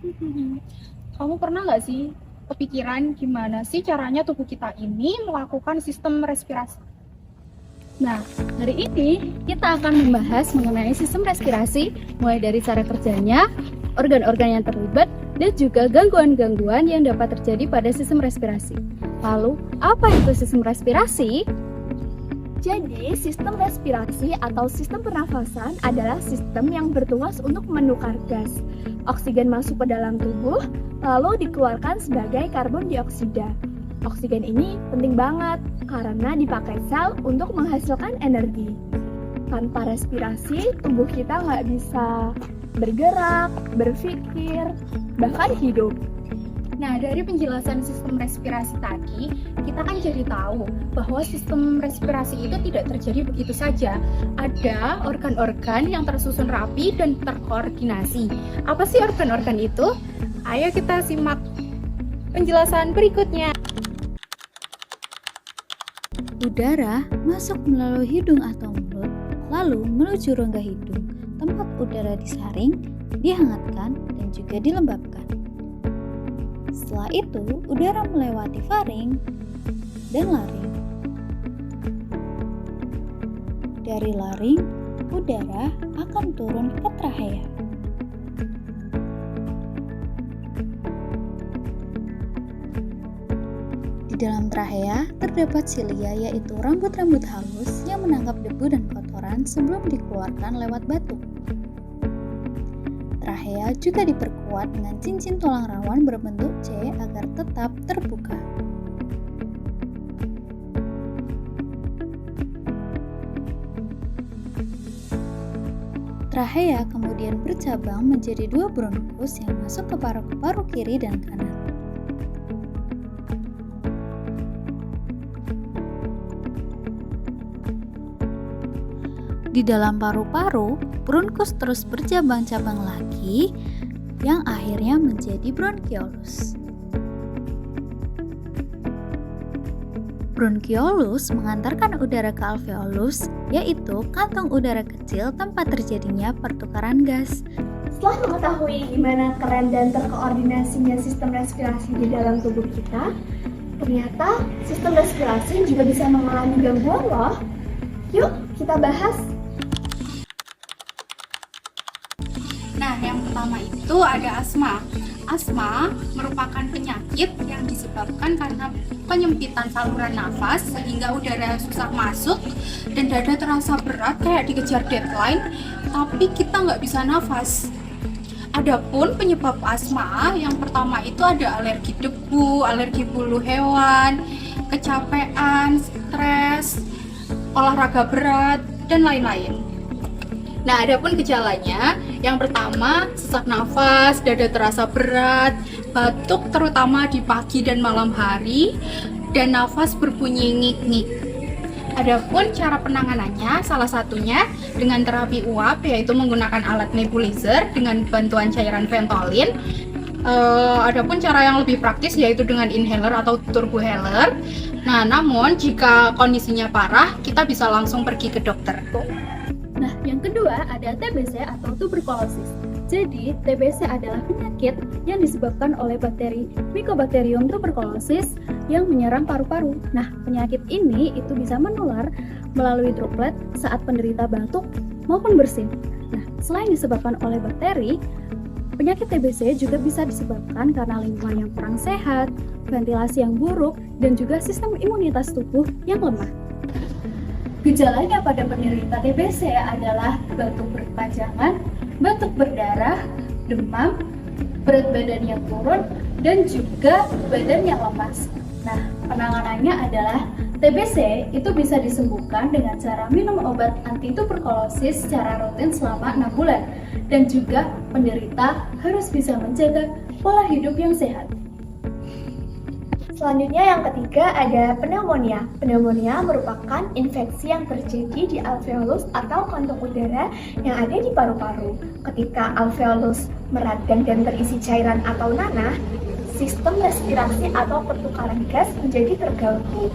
Mhm. Kamu pernah nggak sih kepikiran gimana sih caranya tubuh kita ini melakukan sistem respirasi? Nah, hari ini kita akan membahas mengenai sistem respirasi, mulai dari cara kerjanya, organ-organ yang terlibat, dan juga gangguan-gangguan yang dapat terjadi pada sistem respirasi. Lalu, apa itu sistem respirasi? Jadi, sistem respirasi atau sistem pernafasan adalah sistem yang bertugas untuk menukar gas. Oksigen masuk ke dalam tubuh, lalu dikeluarkan sebagai karbon dioksida. Oksigen ini penting banget karena dipakai sel untuk menghasilkan energi. Tanpa respirasi, tubuh kita nggak bisa bergerak, berpikir, bahkan hidup. Nah, dari penjelasan sistem respirasi tadi, kita kan jadi tahu bahwa sistem respirasi itu tidak terjadi begitu saja. Ada organ-organ yang tersusun rapi dan terkoordinasi. Apa sih organ-organ itu? Ayo kita simak penjelasan berikutnya. Udara masuk melalui hidung atau mulut, lalu menuju rongga hidung. Tempat udara disaring, dihangatkan, dan juga dilembabkan. Setelah itu, udara melewati faring dan laring. Dari laring, udara akan turun ke trachea. Di dalam trachea terdapat silia, yaitu rambut-rambut halus yang menangkap debu dan kotoran sebelum dikeluarkan lewat batuk. Trachea juga diperkuat dengan cincin tulang rawan berbentuk C agar tetap terbuka. Trachea kemudian bercabang menjadi dua bronkus yang masuk ke paru-paru kiri dan kanan. Di dalam paru-paru, bronkus terus bercabang-cabang lagi yang akhirnya menjadi bronkiolus. Bronkiolus mengantarkan udara ke alveolus, yaitu kantong udara kecil tempat terjadinya pertukaran gas. Setelah mengetahui gimana keren dan terkoordinasinya sistem respirasi di dalam tubuh kita, ternyata sistem respirasi juga bisa mengalami gangguan loh. Yuk kita bahas. Nah, yang pertama itu ada asma. Asma merupakan penyakit yang disebabkan karena penyempitan saluran nafas sehingga udara susah masuk dan dada terasa berat kayak dikejar deadline, tapi kita nggak bisa nafas. Adapun penyebab asma yang pertama itu ada alergi debu, alergi bulu hewan, kecapean, stres, olahraga berat, dan lain-lain. Nah, adapun gejalanya, yang pertama sesak nafas, dada terasa berat, batuk terutama di pagi dan malam hari, dan nafas berbunyi ngik-ngik. Adapun cara penanganannya, salah satunya dengan terapi uap, yaitu menggunakan alat nebulizer dengan bantuan cairan Ventolin. Adapun cara yang lebih praktis yaitu dengan inhaler atau turbohaler. Nah, namun jika kondisinya parah, kita bisa langsung pergi ke dokter. Nah, yang kedua ada TBC atau tuberkulosis. Jadi, TBC adalah penyakit yang disebabkan oleh bakteri Mycobacterium tuberculosis yang menyerang paru-paru. Nah, penyakit ini itu bisa menular melalui droplet saat penderita batuk maupun bersin. Nah, selain disebabkan oleh bakteri, penyakit TBC juga bisa disebabkan karena lingkungan yang kurang sehat, ventilasi yang buruk, dan juga sistem imunitas tubuh yang lemah. Gejalanya pada penderita TBC adalah batuk berkepanjangan, batuk berdarah, demam, berat badan yang turun, dan juga badan yang lemas. Nah, penanganannya adalah TBC itu bisa disembuhkan dengan cara minum obat anti tuberkulosis secara rutin selama 6 bulan. Dan juga penderita harus bisa menjaga pola hidup yang sehat. Selanjutnya yang ketiga ada pneumonia. Pneumonia merupakan infeksi yang terjadi di alveolus atau kantong udara yang ada di paru-paru. Ketika alveolus meradang dan terisi cairan atau nanah, sistem respirasi atau pertukaran gas menjadi terganggu.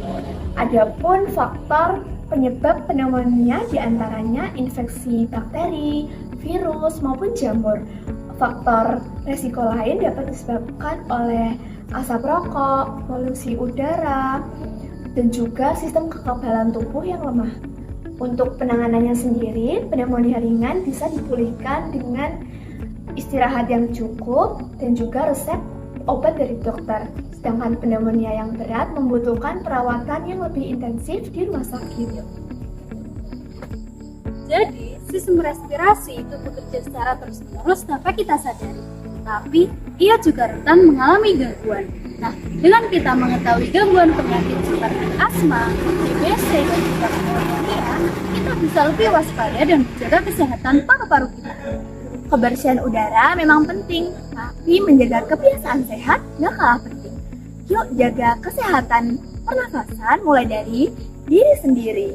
Adapun faktor penyebab pneumonia diantaranya infeksi bakteri, virus maupun jamur. Faktor resiko lain dapat disebabkan oleh asap rokok, polusi udara, dan juga sistem kekebalan tubuh yang lemah. Untuk penanganannya sendiri, pneumonia ringan bisa dipulihkan dengan istirahat yang cukup dan juga resep obat dari dokter. Sedangkan pneumonia yang berat membutuhkan perawatan yang lebih intensif di rumah sakit. Jadi, sistem respirasi itu bekerja secara terus-menerus tanpa kita sadari. Tapi, ia juga rentan mengalami gangguan. Nah, dengan kita mengetahui gangguan penyakit seperti asma, TBC, dan juga pneumonia, kita bisa lebih waspada dan menjaga kesehatan paru-paru kita. Kebersihan udara memang penting, tapi menjaga kebiasaan sehat gak kalah penting. Yuk jaga kesehatan pernafasan mulai dari diri sendiri.